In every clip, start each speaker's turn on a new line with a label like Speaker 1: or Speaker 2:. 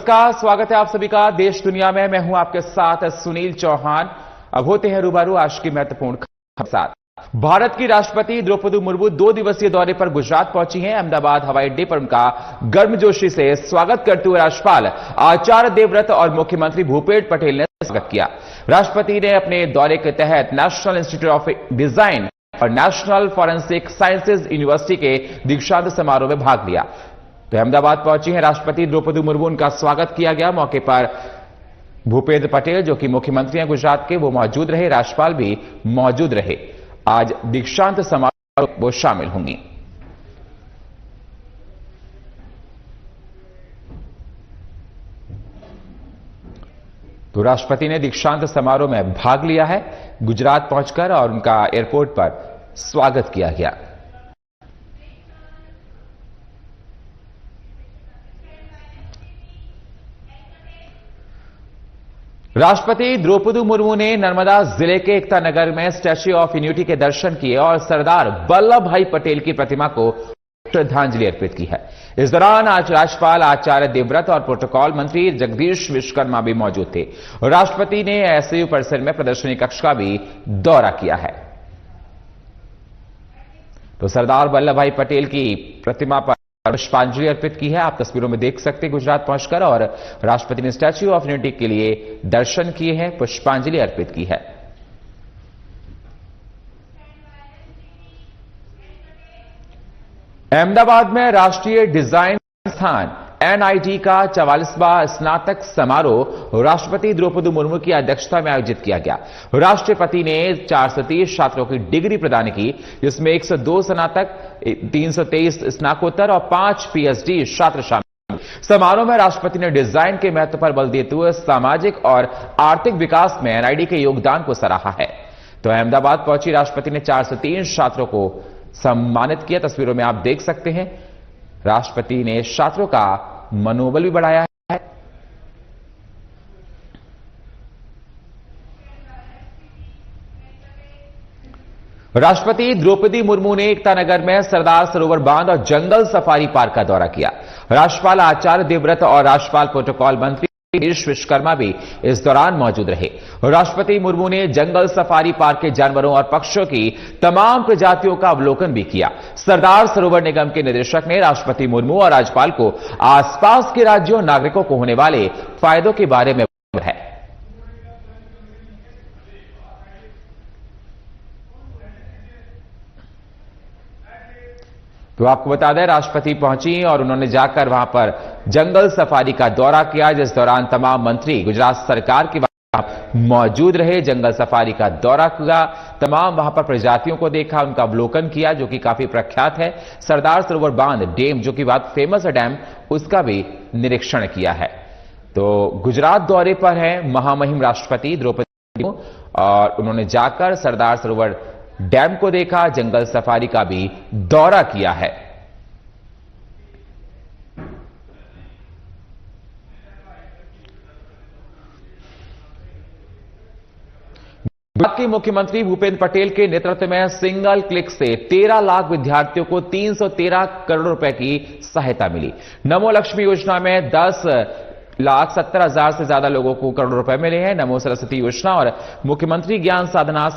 Speaker 1: नमस्कार, स्वागत है आप सभी का देश दुनिया में। मैं हूं आपके साथ सुनील चौहान। अब होते हैं रूबरू आज की महत्वपूर्ण खबर के साथ। भारत की राष्ट्रपति द्रौपदी मुर्मू 2 दिवसीय दौरे पर गुजरात पहुंची हैं। अहमदाबाद हवाई अड्डे पर उनका गर्मजोशी से स्वागत करते हुए राज्यपाल आचार्य देवव्रत और मुख्यमंत्री भूपेश पटेल ने स्वागत किया। राष्ट्रपति ने अपने दौरे के तहत नेशनल इंस्टीट्यूट ऑफ डिजाइन और नेशनल फॉरेंसिक साइंसेज यूनिवर्सिटी के दीक्षांत समारोह में भाग लिया। तो अहमदाबाद पहुंची हैं राष्ट्रपति द्रौपदी मुर्मू, उनका स्वागत किया गया। मौके पर भूपेश पटेल जो कि मुख्यमंत्री हैं गुजरात के, वो मौजूद रहे, राज्यपाल भी मौजूद रहे। आज दीक्षांत समारोह में वो शामिल होंगी। तो राष्ट्रपति ने दीक्षांत समारोह में भाग लिया है गुजरात पहुंचकर, और उनका एयरपोर्ट पर स्वागत किया गया। राष्ट्रपति द्रौपदी मुर्मू ने नर्मदा जिले के एकता नगर में स्टैच्यू ऑफ यूनिटी के दर्शन किए और सरदार वल्लभ भाई पटेल की प्रतिमा को श्रद्धांजलि अर्पित की है। इस दौरान आज राज्यपाल आचार्य देवव्रत और प्रोटोकॉल मंत्री जगदीश विश्वकर्मा भी मौजूद थे। राष्ट्रपति ने एसयू परिसर में प्रदर्शनी कक्ष का भी दौरा किया है। तो सरदार वल्लभ भाई पटेल की प्रतिमा पर पुष्पांजलि अर्पित की है। आप तस्वीरों में देख सकते हैं गुजरात पहुंचकर, और राष्ट्रपति ने स्टैच्यू ऑफ यूनिटी के लिए दर्शन किए हैं, पुष्पांजलि अर्पित की है। अहमदाबाद में राष्ट्रीय डिजाइन संस्थान एनआईटी का 44वां स्नातक समारोह राष्ट्रपति द्रौपदी मुर्मू की अध्यक्षता में आयोजित किया गया। राष्ट्रपति ने 430 छात्रों की डिग्री प्रदान की, जिसमें 102 स्नातक, 323 स्नातकोत्तर और 5 पीएचडी छात्र शामिल। समारोह में राष्ट्रपति ने डिजाइन के महत्व पर बल देते हुए सामाजिक और आर्थिक विकास में एनआईटी के योगदान को सराहा है। तो अहमदाबाद पहुंची राष्ट्रपति ने 403 छात्रों को सम्मानित किया। तस्वीरों में आप देख सकते हैं राष्ट्रपति ने छात्रों का मनोबल भी बढ़ाया है। राष्ट्रपति द्रौपदी मुर्मू ने एकता नगर में सरदार सरोवर बांध और जंगल सफारी पार्क का दौरा किया। राज्यपाल आचार्य देवव्रत और राज्यपाल प्रोटोकॉल मंत्री जगदीश विश्वकर्मा भी इस दौरान मौजूद रहे। राष्ट्रपति मुर्मू ने जंगल सफारी पार्क के जानवरों और पक्षियों की तमाम प्रजातियों का अवलोकन भी किया। सरदार सरोवर निगम के निदेशक ने राष्ट्रपति मुर्मू और राज्यपाल को आसपास के राज्यों और नागरिकों को होने वाले फायदों के बारे में बताया। तो आपको बता दें, राष्ट्रपति पहुंची और उन्होंने जाकर वहां पर जंगल सफारी का दौरा किया, जिस दौरान तमाम मंत्री गुजरात सरकार के मौजूद रहे। जंगल सफारी का दौरा किया, तमाम वहां पर प्रजातियों को देखा, उनका अवलोकन किया, जो कि काफी प्रख्यात है। सरदार सरोवर बांध डैम, जो कि बहुत फेमस है डैम, उसका भी निरीक्षण किया है। तो गुजरात दौरे पर है महामहिम राष्ट्रपति द्रौपदी मुर्मू, और उन्होंने जाकर सरदार सरोवर डैम को देखा, जंगल सफारी का भी दौरा किया है। गुजरात के मुख्यमंत्री भूपेश पटेल के नेतृत्व में सिंगल क्लिक से 13 लाख विद्यार्थियों को 313 करोड़ रुपए की सहायता मिली। नमो लक्ष्मी योजना में 10,70,000 से ज्यादा लोगों को करोड़ रुपए मिले हैं। नमो सरस्वती योजना और मुख्यमंत्री ज्ञान साधना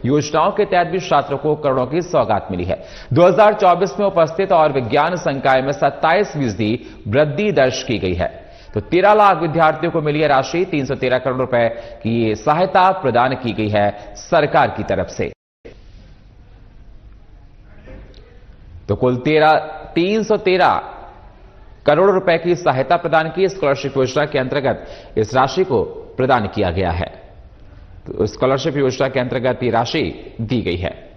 Speaker 1: योजनाओं के तहत भी छात्रों को करोड़ों की सौगात मिली है। 2024 में उपस्थित और विज्ञान संकाय में 27% वृद्धि दर्ज की गई है। तो 13 लाख विद्यार्थियों को मिली है राशि। 313 करोड़ रुपए की सहायता प्रदान की गई है सरकार की तरफ से। तो कुल 313 करोड़ रुपए की सहायता प्रदान की स्कॉलरशिप योजना के अंतर्गत इस राशि को प्रदान किया गया है। तो स्कॉलरशिप योजना के अंतर्गत ये राशि दी गई है।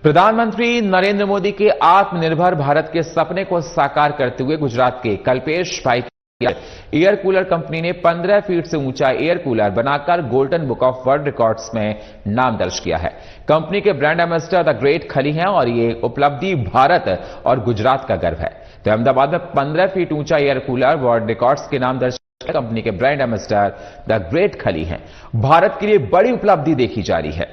Speaker 1: प्रधानमंत्री नरेंद्र मोदी के आत्मनिर्भर भारत के सपने को साकार करते हुए गुजरात के कल्पेश भाई एयर कूलर कंपनी ने 15 फीट से ऊंचा एयर कूलर बनाकर golden book of world records में नाम दर्ज किया है। कंपनी के ब्रांड एम्बेसडर द ग्रेट खली हैं और ये उपलब्धि भारत और गुजरात का गर्व है। तो अहमदाबाद में 15 फीट ऊंचा एयर कूलर वर्ल्ड रिकॉर्ड्स के नाम दर्ज कंपनी के ब्रांड एम्बेसडर द ग्रेट खली हैं। भारत के लिए बड़ी उपलब्धि देखी जा रही है।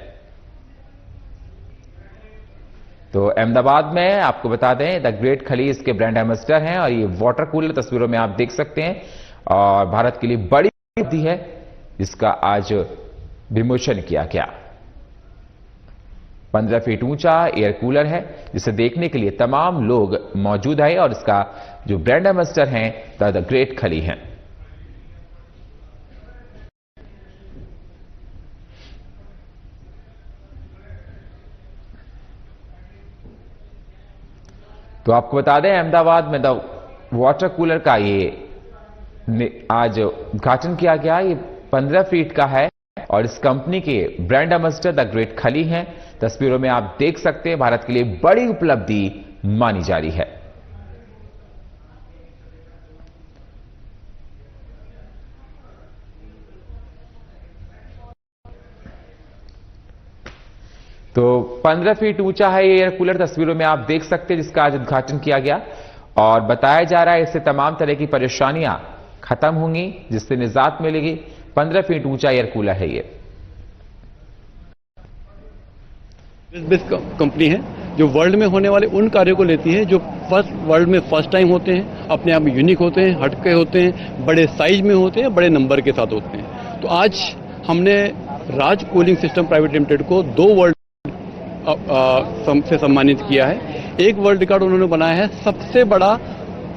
Speaker 1: तो अहमदाबाद में आपको बता दें, द ग्रेट खली इसके ब्रांड एम्बेसडर हैं और ये वाटर कूलर तस्वीरों में आप देख सकते हैं और भारत के लिए बड़ी उपलब्धि है जिसका आज विमोचन किया गया। 15 फीट ऊंचा एयर कूलर है जिसे देखने के लिए तमाम लोग मौजूद है और इसका जो ब्रांड एम्बेसडर हैं द ग्रेट खली हैं। तो आपको बता दें, अहमदाबाद में द वाटर कूलर का ये आज उद्घाटन किया गया। ये 15 फीट का है और इस कंपनी के ब्रांड एम्बेसडर द ग्रेट खली हैं। तस्वीरों में आप देख सकते हैं, भारत के लिए बड़ी उपलब्धि मानी जा रही है। तो 15 फीट ऊंचा है ये एयर कूलर, तस्वीरों में आप देख सकते हैं जिसका आज उद्घाटन किया गया और बताया जा रहा है इससे तमाम तरह की परेशानियां खत्म होंगी, जिससे निजात मिलेगी। 15 फीट ऊंचा एयर कूलर है ये।
Speaker 2: बेस्ट कंपनी है जो वर्ल्ड में होने वाले उन कार्यों को लेती है जो वर्ल्ड में फर्स्ट टाइम होते हैं, अपने आप में यूनिक होते हैं, हटके होते हैं, बड़े साइज में होते हैं, बड़े नंबर के साथ होते हैं। तो आज हमने राज कूलिंग सिस्टम प्राइवेट लिमिटेड को 2 वर्ल्ड से सम्मानित किया है। एक वर्ल्ड रिकॉर्ड उन्होंने बनाया है सबसे बड़ा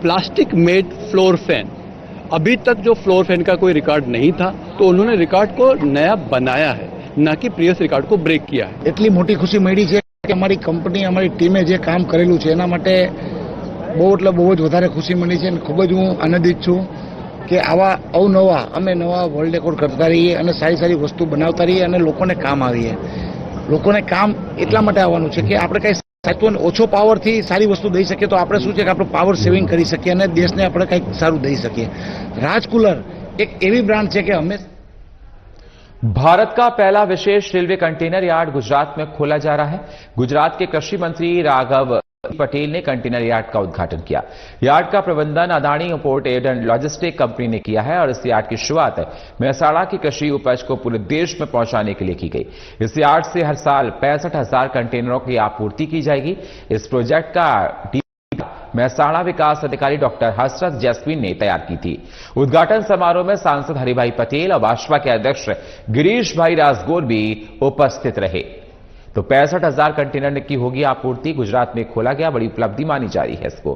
Speaker 2: प्लास्टिक मेड फ्लोर फैन। अभी तक जो फ्लोर फैन का कोई रिकॉर्ड नहीं था, तो उन्होंने रिकॉर्ड को नया बनाया है, ना कि प्रीवियस रिकॉर्ड को ब्रेक किया है।
Speaker 3: એટલી મોટી ખુશી મળી છે કે અમારી કંપની, અમારી ટીમે જે કામ કરેલું છે એના માટે બહુ એટલે બહુ જ વધારે ખુશી મળી છે અને ખૂબ જ હું આનંદિત છું કે આવા અવનવા અમે નવા વર્લ્ડ રેકોર્ડ કરતા રહીએ અને સારી સારી વસ્તુ બનાવતા રહીએ અને લોકોને કામ આવીએ। લોકોને કામ એટલા માટે આવવાનું છે કે આપણે કંઈ સાચું ઓછો પાવરથી સારી વસ્તુ દઈ શકીએ તો આપણે શું છે કે આપણે પાવર સેવિંગ કરી શકીએ અને દેશને આપણે કંઈક સારું દઈ શકીએ। રાજ કુલર એક એવી બ્રાન્ડ છે કે હંમેશા
Speaker 1: भारत का पहला विशेष रेलवे कंटेनर यार्ड गुजरात में खोला जा रहा है। गुजरात के कृषि मंत्री राघव पटेल ने कंटेनर यार्ड का उद्घाटन किया। यार्ड का प्रबंधन Adani port and logistic company ने किया है और इस यार्ड की शुरुआत मेहसाणा की कृषि उपज को पूरे देश में पहुंचाने के लिए की गई। इस यार्ड से हर साल 65,000 कंटेनरों की आपूर्ति की जाएगी। इस प्रोजेक्ट का मेहसाणा विकास अधिकारी डॉक्टर हसरत जैस्मीन ने तैयार की थी। उद्घाटन समारोह में सांसद हरिभाई पटेल और भाजपा के अध्यक्ष गिरीश भाई राजगोर भी उपस्थित रहे। तो 65,000 कंटेनर की होगी आपूर्ति। गुजरात में खोला गया, बड़ी उपलब्धि मानी जा रही है इसको।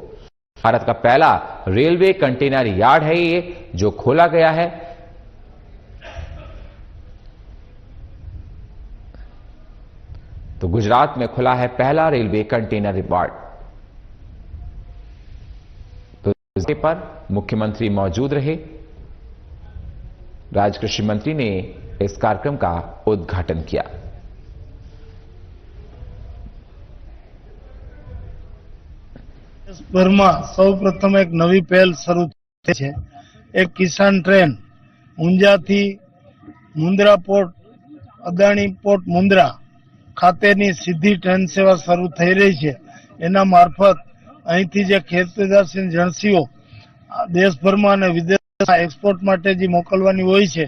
Speaker 1: भारत का पहला रेलवे कंटेनर यार्ड है ये जो खोला गया है। तो गुजरात में खुला है पहला रेलवे कंटेनर यार्ड। तो पर मुख्यमंत्री मौजूद रहे। राज्य कृषि मंत्री ने इस कार्यक्रम का उद्घाटन किया।
Speaker 4: देशभરમાં સૌપ્રથમ એક નવી પહેલ શરૂ થઈ છે। એક કિસાન ટ્રેન ઊંઝાથી મુન્દ્રા પોર્ટ, અદાણી પોર્ટ મુન્દ્રા ખાતેની સીધી ટ્રેન સેવા શરૂ થઈ રહી છે। એના મારફત અહીંથી જે ખેતપેદાશની જણસીઓ દેશભરમાં અને વિદેશમાં એક્સપોર્ટ માટે જે મોકલવાની હોય છે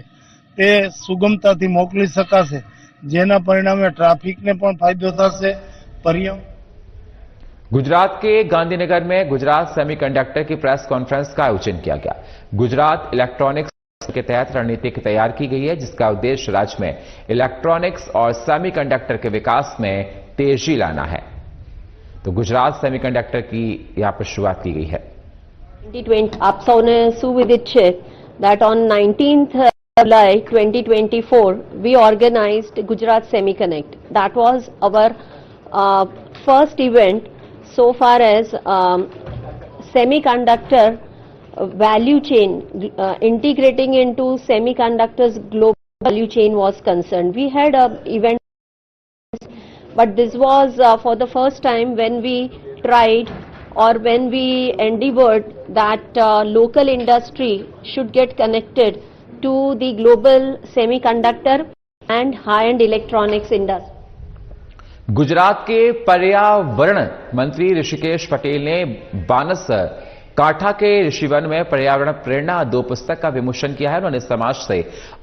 Speaker 4: તે સુગમતાથી મોકલી શકાશે, જેના પરિણામે ટ્રાફિકને પણ ફાયદો થશે। पर्यावरण
Speaker 1: गुजरात के गांधीनगर में गुजरात सेमीकंडक्टर की प्रेस कॉन्फ्रेंस का आयोजन किया गया। गुजरात इलेक्ट्रॉनिक्स के तहत रणनीति तैयार की गई है जिसका उद्देश्य राज्य में इलेक्ट्रॉनिक्स और सेमीकंडक्टर के विकास में तेजी लाना है। तो गुजरात सेमीकंडक्टर की यहां पर शुरुआत की गई है।
Speaker 5: 2020 आप सबने सुविदित છે that on 19th July 2024 we organized Gujarat Semiconnect. That was our first event so far as semiconductor value chain, integrating into semiconductors global value chain was concerned. We had a event, but this was for the first time when we tried or when we endeavored that local industry should get connected to the global semiconductor and high-end electronics industry.
Speaker 1: Gujarat के पर्यावरण मंत्री ऋषिकेश पटेल ने बानस काठा के ऋषिवन में पर्यावरण प्रेरणा 2 पुस्तक का विमोचन किया है। उन्होंने समाज से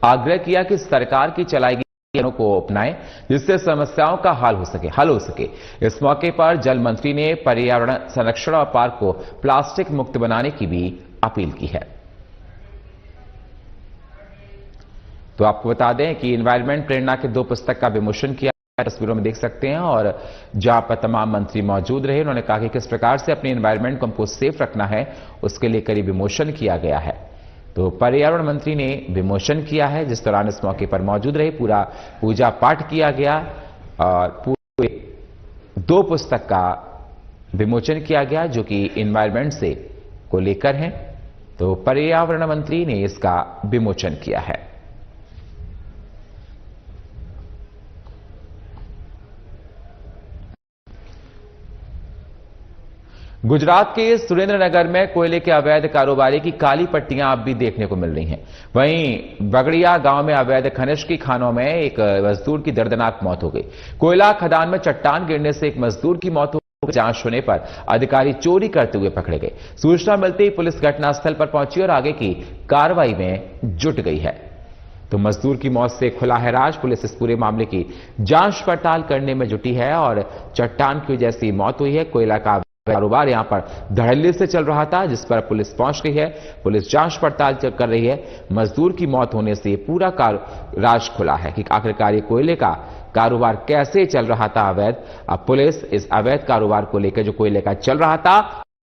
Speaker 1: आग्रह किया कि सरकार की चलाई गई योजनाओं को अपनाएं, जिससे समस्याओं का हल हो सके। इस मौके पर जल मंत्री ने पर्यावरण संरक्षण और पार्क को प्लास्टिक मुक्त बनाने की भी अपील की है। तो आपको बता दें कि एनवायरमेंट प्रेरणा के 2 पुस्तक का विमोचन किया, तस्वीरों में देख सकते हैं, और जहां पर तमाम मंत्री मौजूद रहे। उन्होंने कहा कि किस प्रकार से अपने एनवायरमेंट को हमको सेफ रखना है, उसके लिए करीब विमोचन किया गया है। तो पर्यावरण मंत्री ने विमोचन किया है, जिस दौरान इस मौके पर मौजूद रहे। पूरा पूजा पाठ किया गया और पूरे 2 पुस्तक का विमोचन किया गया जो कि एनवायरमेंट से को लेकर हैं। तो पर्यावरण मंत्री ने इसका विमोचन किया है। गुजरात के सुरेंद्रनगर में कोयले के अवैध कारोबारी की काली पट्टियां अब भी देखने को मिल रही हैं। वहीं बगड़िया गांव में अवैध खनिज की खानों में एक मजदूर की दर्दनाक मौत हो गई। कोयला खदान में चट्टान गिरने से एक मजदूर की मौत हो गई। जांच होने पर अधिकारी चोरी करते हुए पकड़े गए। सूचना मिलते ही पुलिस घटनास्थल पर पहुंची और आगे की कार्रवाई में जुट गई है। तो मजदूर की मौत से खुला है राज। पुलिस इस पूरे मामले की जांच पड़ताल करने में जुटी है और चट्टान की वजह से मौत हुई है। कोयला का कारोबार यहां पर धड़ल्ले से चल रहा था, जिस पर पुलिस पहुंच गई है। पुलिस जांच पड़ताल कर रही है। मजदूर की मौत होने से पूरा राज खुला है कि आखिरकार ये कोयले का कारोबार कैसे चल रहा था अवैध। अब पुलिस इस अवैध कारोबार को लेकर, जो कोयले का चल रहा था,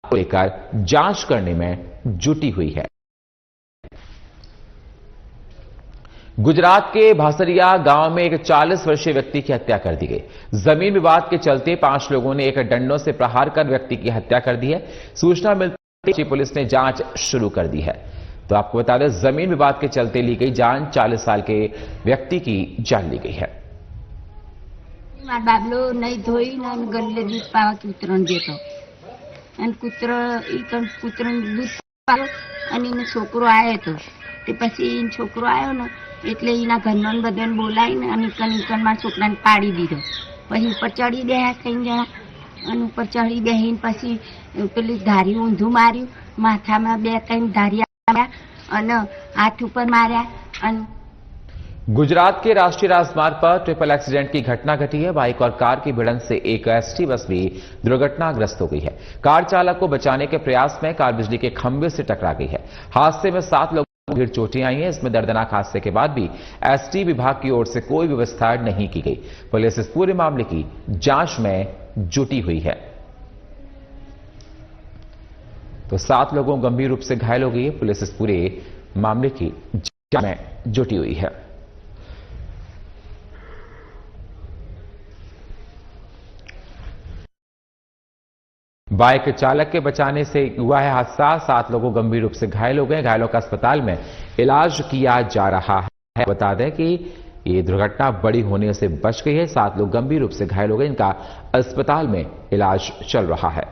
Speaker 1: को लेकर जांच करने में जुटी हुई है। गुजरात के भासरिया गांव में एक 40 वर्षीय व्यक्ति की हत्या कर दी गई। जमीन विवाद के चलते 5 लोगों ने एक डंडों से प्रहार कर व्यक्ति की हत्या कर दी है। सूचना मिलते ही पुलिस ने जांच शुरू कर दी है। तो आपको बता दें, जमीन विवाद के चलते ली गई जान 40 साल के व्यक्ति की जान ली गई है।
Speaker 6: बाबलो नहीं धोई ना गल्ले दूध पावा कूतरण जेतो અને કૂતરણ दूध પાયો અને એનો છોકરો આવ્યો હતો તે પછી છોકરો આવ્યો ને એટલે એના ઘરમાં બધાને બોલાવીને અને કનીકનમાં છોકરાને પાડી દીધો. પછી ઉપર ચડી ગયા કઈ જણા અને ઉપર ચડી બેહીને પછી પેલી ધારી ઊંધું માર્યું, માથામાં 2-3 ધારિયા માર્યા અને હાથ ઉપર માર્યા અને
Speaker 1: गुजरात के राष्ट्रीय राजमार्ग पर ट्रिपल एक्सीडेंट की घटना घटी है। बाइक और कार की भिड़ंत से एक एसटी बस भी दुर्घटनाग्रस्त हो गई है। कार चालक को बचाने के प्रयास में कार बिजली के खंभे से टकरा गई है। हादसे में 7 लोगों को गंभीर चोटें आई हैं। इसमें दर्दनाक हादसे के बाद भी एसटी विभाग की ओर से कोई व्यवस्था नहीं की गई। पुलिस इस पूरे मामले की जांच में जुटी हुई है। तो 7 लोगों गंभीर रूप से घायल हो गई है। पुलिस इस पूरे मामले की जांच में जुटी हुई है। बाइक चालक के बचाने से हुआ है हादसा। 7 लोगों गंभीर रूप से घायल हो गए। घायलों का अस्पताल में इलाज किया जा रहा है। बता दें कि ये दुर्घटना बड़ी होने से बच गई है। 7 लोग गंभीर रूप से घायल हो गए। इनका अस्पताल में इलाज चल रहा है।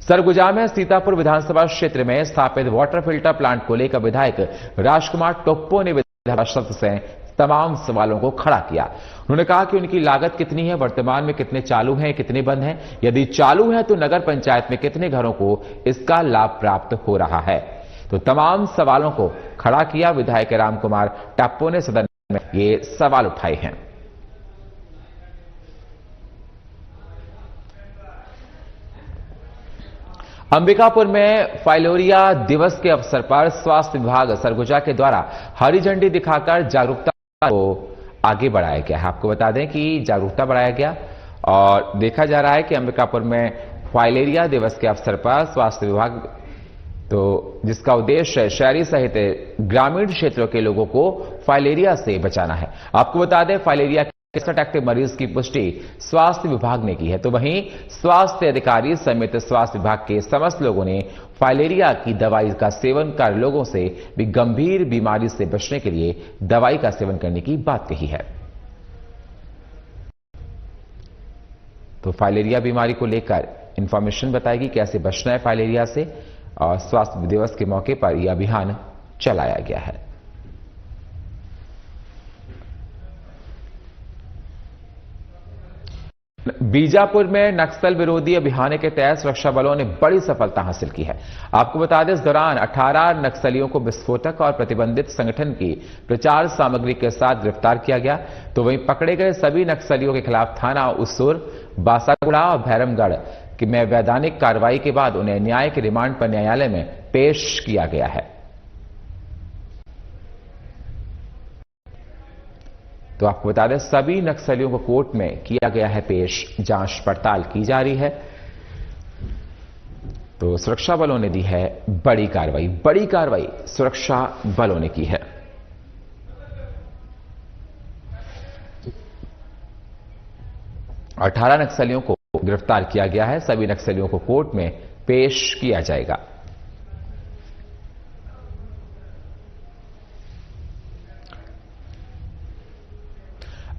Speaker 1: सरगुजा में सीतापुर विधानसभा क्षेत्र में स्थापित वाटर फिल्टर प्लांट को लेकर विधायक राजकुमार टोप्पो ने विधानसभा सत्र से तमाम सवालों को खड़ा किया। उन्होंने कहा कि उनकी लागत कितनी है, वर्तमान में कितने चालू हैं, कितने बंद हैं, यदि चालू है तो नगर पंचायत में कितने घरों को इसका लाभ प्राप्त हो रहा है। तो तमाम सवालों को खड़ा किया। विधायक रामकुमार टप्पो ने सदन में ये सवाल उठाए हैं। अंबिकापुर में फाइलेरिया दिवस के अवसर पर स्वास्थ्य विभाग सरगुजा के द्वारा हरी झंडी दिखाकर जागरूकता को आगे बढ़ाया गया है। आपको बता दें कि जागरूकता बढ़ाया गया और देखा जा रहा है कि अंबिकापुर में फाइलेरिया दिवस के अवसर पर स्वास्थ्य विभाग, तो जिसका उद्देश्य शहरी सहित ग्रामीण क्षेत्रों के लोगों को फाइलेरिया से बचाना है। आपको बता दें, फाइलेरिया के 61 एक्टिव मरीज की पुष्टि स्वास्थ्य विभाग ने की है। तो वहीं स्वास्थ्य अधिकारी समेत स्वास्थ्य विभाग के समस्त लोगों ने फाइलेरिया की दवाई का सेवन कर लोगों से भी गंभीर बीमारी से बचने के लिए दवाई का सेवन करने की बात कही है। तो फाइलेरिया बीमारी को लेकर इंफॉर्मेशन बताएगी कैसे बचना है फाइलेरिया से, और स्वास्थ्य दिवस के मौके पर यह अभियान चलाया गया है। बीजापुर में नक्सल विरोधी अभियान के तहत सुरक्षा बलों ने बड़ी सफलता हासिल की है। आपको बता दें, इस दौरान 18 नक्सलियों को विस्फोटक और प्रतिबंधित संगठन की प्रचार सामग्री के साथ गिरफ्तार किया गया। तो वहीं पकड़े गए सभी नक्सलियों के खिलाफ थाना उसूर, बासागुड़ा और भैरमगढ़ में वैधानिक कार्रवाई के बाद उन्हें न्याय के रिमांड पर न्यायालय में पेश किया गया है। तो आपको बता दें, सभी नक्सलियों को कोर्ट में किया गया है पेश, जांच पड़ताल की जा रही है। तो सुरक्षा बलों ने दी है बड़ी कार्रवाई सुरक्षा बलों ने की है। और 18 नक्सलियों को गिरफ्तार किया गया है। सभी नक्सलियों को कोर्ट में पेश किया जाएगा।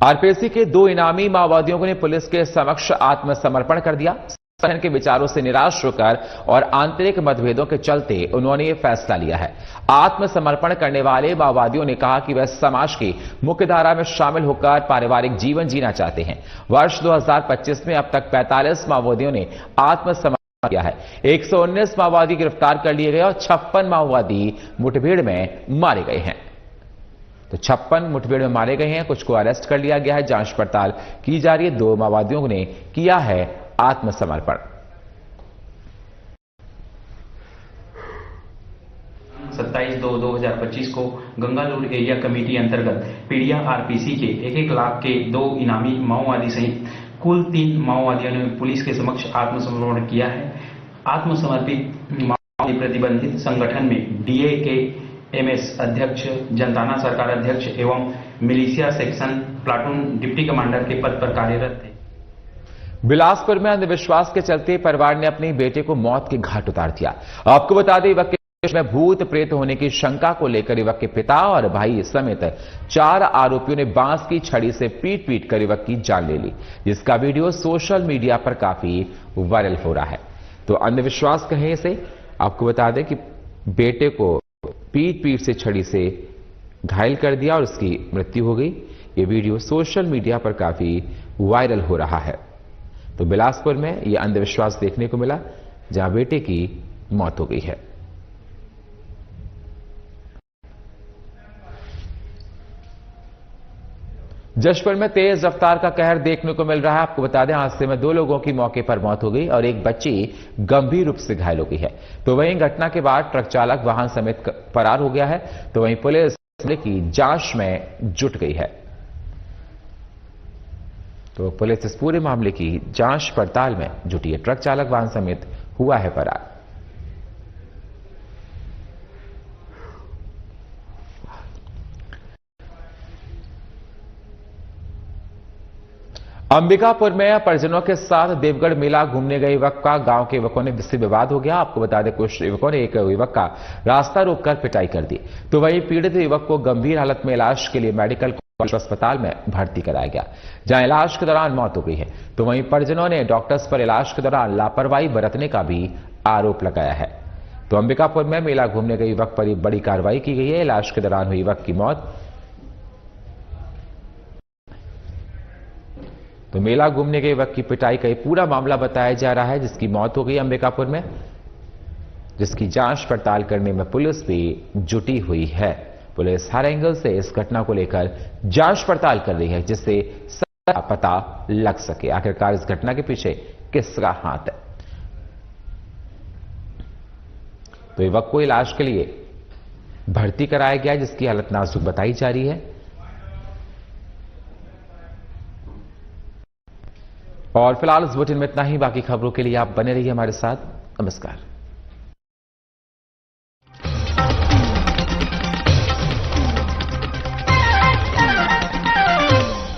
Speaker 1: आरपीसी के 2 इनामी माओवादियों ने पुलिस के समक्ष आत्मसमर्पण कर दिया। संगठन के विचारों से निराश होकर और आंतरिक मतभेदों के चलते उन्होंने यह फैसला लिया है। आत्मसमर्पण करने वाले माओवादियों ने कहा कि वह समाज की मुख्यधारा में शामिल होकर पारिवारिक जीवन जीना चाहते हैं। वर्ष 2025 में अब तक 45 माओवादियों ने आत्मसमर्पण किया है। 119 माओवादी गिरफ्तार कर लिए गए और 56 माओवादी मुठभेड़ में मारे गए हैं। तो 56 मुठभेड़ में मारे गए हैं, कुछ को अरेस्ट कर लिया गया है। जांच पड़ताल की जा रही है। 2 माओवादियों ने किया है आत्मसमर्पण।
Speaker 7: 27/2/2025 को गंगालूर एरिया कमेटी अंतर्गत पीड़िया आरपीसी के 1-1 लाख के 2 इनामी माओवादी सहित कुल 3 माओवादियों ने पुलिस के समक्ष आत्मसमर्पण किया है। आत्मसमर्पित माओवादी प्रतिबंधित संगठन में डीए के एमएस अध्यक्ष, जनताना सरकार अध्यक्ष एवं militia section platoon deputy commander के पद पर कार्यरत थे।
Speaker 1: बिलासपुर में अंधविश्वास के चलते परिवार ने अपनी बेटे को मौत के घाट उतार दिया। आपको बता दें, युवक के में भूत प्रेत होने की शंका को लेकर युवक के पिता और भाई समेत 4 आरोपियों ने बांस की छड़ी से पीट पीट कर युवक की जान ले ली, जिसका वीडियो सोशल मीडिया पर काफी वायरल हो रहा है। तो अंधविश्वास कहें इसे। आपको बता दें कि बेटे को पीट पीट से छड़ी से घायल कर दिया और उसकी मृत्यु हो गई। ये वीडियो सोशल मीडिया पर काफी वायरल हो रहा है। तो बिलासपुर में यह अंधविश्वास देखने को मिला, जहां बेटे की मौत हो गई है। जशपुर में तेज रफ्तार का कहर देखने को मिल रहा है। आपको बता दें, हादसे में 2 लोगों की मौके पर मौत हो गई और एक बच्ची गंभीर रूप से घायल हो गई है। तो वहीं घटना के बाद ट्रक चालक वाहन समेत फरार हो गया है। तो वहीं पुलिस की जांच में जुट गई है। तो पुलिस इस पूरे मामले की जांच पड़ताल में जुटी है। ट्रक चालक वाहन समेत हुआ है फरार। अंबिकापुर में परिजनों के साथ देवगढ़ मेला घूमने गए युवक का गांव के युवकों ने जिससे विवाद हो गया। आपको बता दें, कुछ युवकों ने एक युवक का रास्ता रोककर पिटाई कर दी। तो वहीं पीड़ित युवक को गंभीर हालत में इलाज के लिए मेडिकल कॉलेज अस्पताल में भर्ती कराया गया, जहां इलाज के दौरान मौत हो गई है। तो वहीं परिजनों ने डॉक्टर्स पर इलाज के दौरान लापरवाही बरतने का भी आरोप लगाया है। तो अंबिकापुर में मेला घूमने गए युवक पर बड़ी कार्रवाई की गई है। इलाज के दौरान हुई युवक की मौत। तो मेला घूमने गए युवक की पिटाई का पूरा मामला बताया जा रहा है, जिसकी मौत हो गई अंबिकापुर में, जिसकी जांच पड़ताल करने में पुलिस भी जुटी हुई है। पुलिस हर एंगल से इस घटना को लेकर जांच पड़ताल कर रही है, जिससे सही का पता लग सके आखिरकार इस घटना के पीछे किसका हाथ है। तो युवक को इलाज के लिए भर्ती कराया गया, जिसकी हालत नाजुक बताई जा रही है। और फिलहाल इस बुलेटिन में इतना ही। बाकी खबरों के लिए आप बने रहिए हमारे साथ। नमस्कार।